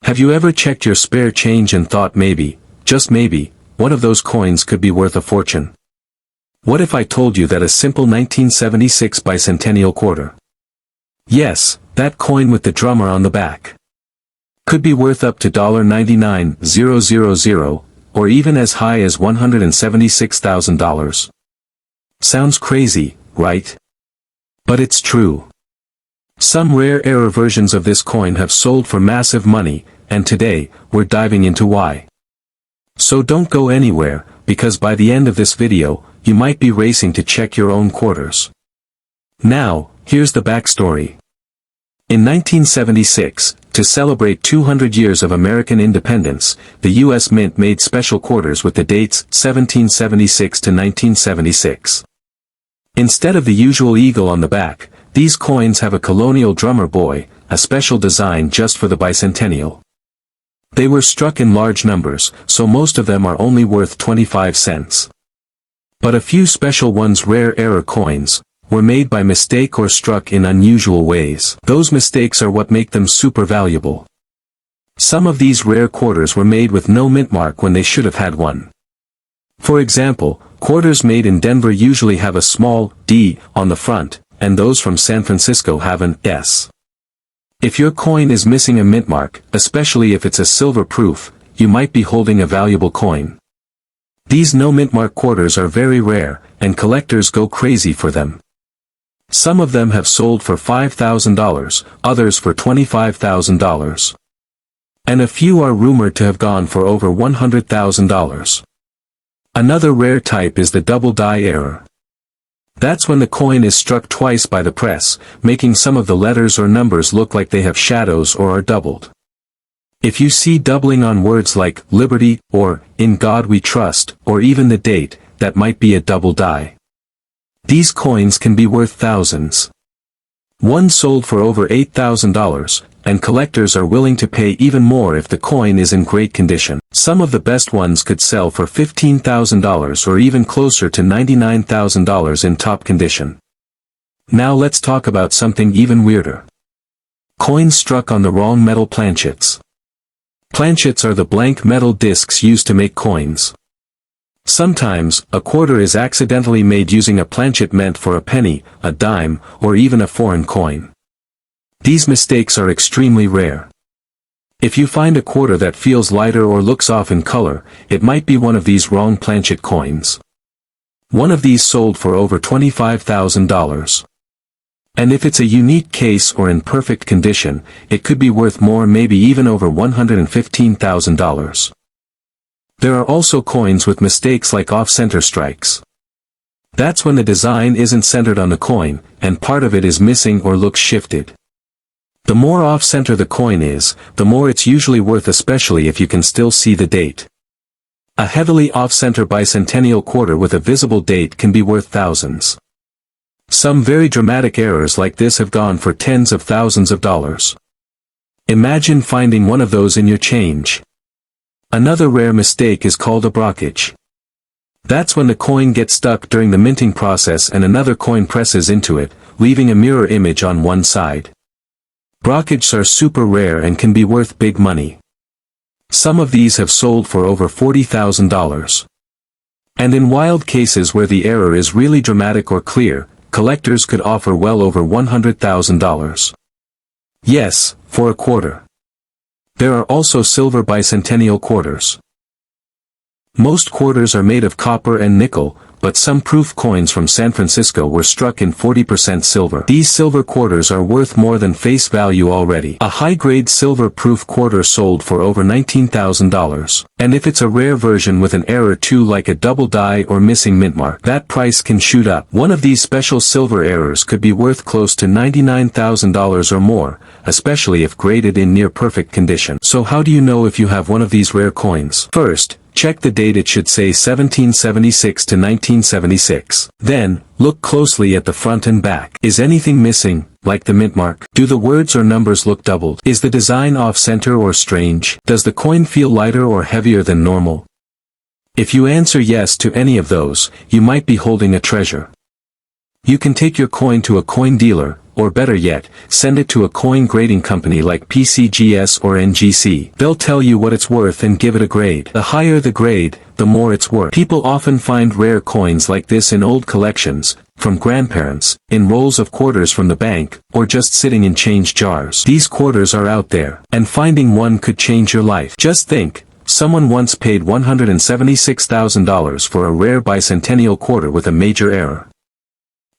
Have you ever checked your spare change and thought maybe, just maybe, one of those coins could be worth a fortune? What if I told you that a simple 1976 bicentennial quarter? Yes, that coin with the drummer on the back could be worth up to $99,000, or even as high as $176,000. Sounds crazy, right? But it's true. Some rare error versions of this coin have sold for massive money, and today, we're diving into why. So don't go anywhere, because by the end of this video, you might be racing to check your own quarters. Now, here's the backstory. In 1976, to celebrate 200 years of American independence, the U.S. Mint made special quarters with the dates 1776 to 1976. Instead of the usual eagle on the back, these coins have a colonial drummer boy, a special design just for the bicentennial. They were struck in large numbers, so most of them are only worth 25 cents. But a few special ones, rare error coins, were made by mistake or struck in unusual ways. Those mistakes are what make them super valuable. Some of these rare quarters were made with no mint mark when they should have had one. For example, quarters made in Denver usually have a small D on the front, and those from San Francisco have an S. If your coin is missing a mint mark, especially if it's a silver proof, you might be holding a valuable coin. These no mint mark quarters are very rare, and collectors go crazy for them. Some of them have sold for $5,000, others for $25,000. And a few are rumored to have gone for over $100,000. Another rare type is the double die error. That's when the coin is struck twice by the press, making some of the letters or numbers look like they have shadows or are doubled. If you see doubling on words like liberty, or in God we trust, or even the date, that might be a double die. These coins can be worth thousands. One sold for over $8,000, and collectors are willing to pay even more if the coin is in great condition. Some of the best ones could sell for $15,000 or even closer to $99,000 in top condition. Now let's talk about something even weirder. Coins struck on the wrong metal planchets. Planchets are the blank metal discs used to make coins. Sometimes, a quarter is accidentally made using a planchet meant for a penny, a dime, or even a foreign coin. These mistakes are extremely rare. If you find a quarter that feels lighter or looks off in color, it might be one of these wrong planchet coins. One of these sold for over $25,000. And if it's a unique case or in perfect condition, it could be worth more, maybe even over $115,000. There are also coins with mistakes like off-center strikes. That's when the design isn't centered on the coin, and part of it is missing or looks shifted. The more off-center the coin is, the more it's usually worth, especially if you can still see the date. A heavily off-center bicentennial quarter with a visible date can be worth thousands. Some very dramatic errors like this have gone for tens of thousands of dollars. Imagine finding one of those in your change. Another rare mistake is called a brockage. That's when the coin gets stuck during the minting process and another coin presses into it, leaving a mirror image on one side. Brockages are super rare and can be worth big money. Some of these have sold for over $40,000. And in wild cases where the error is really dramatic or clear, collectors could offer well over $100,000. Yes, for a quarter. There are also silver bicentennial quarters. Most quarters are made of copper and nickel, but some proof coins from San Francisco were struck in 40% silver. These silver quarters are worth more than face value already. A high-grade silver proof quarter sold for over $19,000. And if it's a rare version with an error too, like a double die or missing mint mark, that price can shoot up. One of these special silver errors could be worth close to $99,000 or more, especially if graded in near perfect condition. So how do you know if you have one of these rare coins? First, check the date. It should say 1776 to 1976. Then, look closely at the front and back. Is anything missing, like the mint mark? Do the words or numbers look doubled? Is the design off-center or strange? Does the coin feel lighter or heavier than normal? If you answer yes to any of those, you might be holding a treasure. You can take your coin to a coin dealer, or better yet, send it to a coin grading company like PCGS or NGC. They'll tell you what it's worth and give it a grade. The higher the grade, the more it's worth. People often find rare coins like this in old collections, from grandparents, in rolls of quarters from the bank, or just sitting in change jars. These quarters are out there, and finding one could change your life. Just think, someone once paid $176,000 for a rare bicentennial quarter with a major error.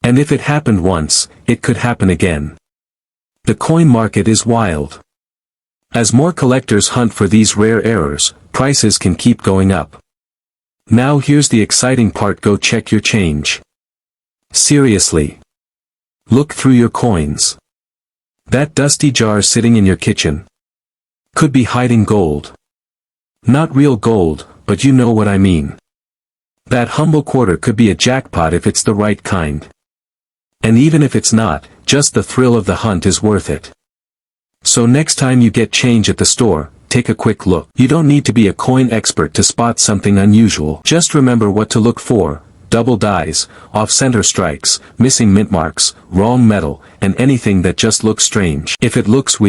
And if it happened once, it could happen again. The coin market is wild. As more collectors hunt for these rare errors, prices can keep going up. Now here's the exciting part: go check your change. Seriously. Look through your coins. That dusty jar sitting in your kitchen could be hiding gold. Not real gold, but you know what I mean. That humble quarter could be a jackpot if it's the right kind. And even if it's not, just the thrill of the hunt is worth it. So next time you get change at the store, take a quick look. You don't need to be a coin expert to spot something unusual. Just remember what to look for: double dies, off-center strikes, missing mint marks, wrong metal, and anything that just looks strange. If it looks